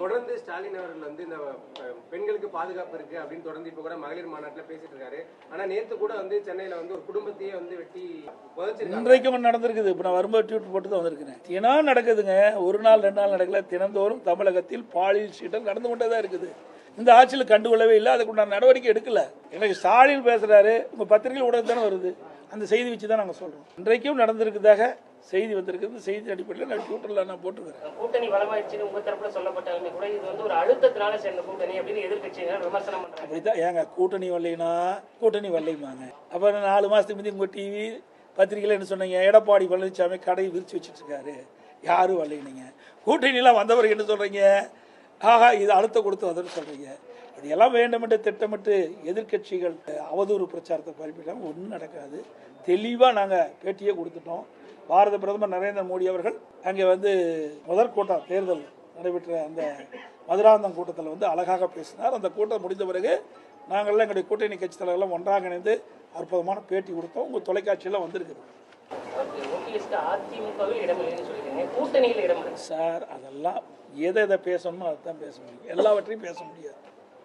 தொடர்ந்து ஸ்டாலின் அவர்கள் வந்து இந்த பெண்களுக்கு பாதுகாப்பு இருக்கு அப்படின்னு தொடர்ந்து இப்ப கூட மகளிர் மாநாட்டில் பேசிட்டு இருக்காரு. ஆனா நேத்து கூட வந்து சென்னையில வந்து ஒரு குடும்பத்தையே வந்து வெட்டி புதைச்சிருக்காங்க. இன்றைக்கும் நடந்திருக்குது. இப்ப நான் வரும்போது ட்வீட் போட்டு தான் வந்திருக்கிறேன். தினம் நடக்குதுங்க. ஒரு நாள் 2 நாள் நடக்கல. தினந்தோறும் தமிழகத்தில் பாலியல் சீட்டல் நடந்து கொண்டே தான் இருக்குது. இந்த ஆட்சியில் கண்டுகொள்ளவே இல்லை. அதுக்குண்டான நடவடிக்கை எடுக்கல. எனக்கு ஸ்டாலின் பேசுறாரு, உங்க பத்திரிகையில் உடனே தானே வருது. அந்த செய்தி வச்சு தான் நாங்கள் சொல்றோம். இன்றைக்கும் நடந்திருக்குதாக செய்தி வந்திருக்குது. செய்தி அடிப்படையில் நான் ட்விட்டர்ல நான் போட்டுக்கிறேன். கூட்டணி பலமாயிடுச்சுன்னு உங்க தரப்புல சொல்லப்பட்டாலுமே கூட இது வந்து ஒரு அழுத்தத்தினால சேர்ந்த கூட்டணி அப்படின்னு எதிர்க்கட்சியினர் விமர்சனம் பண்றாங்க. அப்படித்தான் ஏங்க கூட்டணி வரலைன்னா கூட்டணி வரலைமாங்க. அப்புறம் 4 மாசத்துக்கு முந்தைய உங்க டிவி பத்திரிகையில் என்ன சொன்னீங்க? எடப்பாடி பழனிசாமி கடையை விரிச்சு வச்சுட்டு இருக்காரு, யாரும் வரலைங்க. கூட்டணியெல்லாம் வந்தவர்கள் என்ன சொல்றீங்க? ஆகா இது அழுத்த கொடுத்து வந்ததுன்னு சொல்றீங்க. இதெல்லாம் வேண்டுமென்று திட்டமிட்டு எதிர்கட்சிகள் அவதூறு பிரச்சாரத்தை பரப்பிட்டாங்க. ஒன்றும் நடக்காது. தெளிவாக நாங்கள் பேட்டியே கொடுத்துட்டோம். பாரத பிரதமர் நரேந்திர மோடி அவர்கள் அங்கே வந்து முதற்கூட்டம் தேர்தல் நடைபெற்ற அந்த மதுராந்தகம் கூட்டத்தில் வந்து அழகாக பேசினார். அந்த கூட்டம் முடிந்த பிறகு நாங்கள்லாம் எங்களுடைய கூட்டணி கட்சி தலைவர்கள்லாம் ஒன்றாக இணைந்து அற்புதமான பேட்டி கொடுத்தோம். உங்கள் தொலைக்காட்சியெல்லாம் வந்திருக்குது. சார் அதெல்லாம் எதை பேசணுமோ அதை தான் பேச முடியும். எல்லாவற்றையும் பேச முடியாது.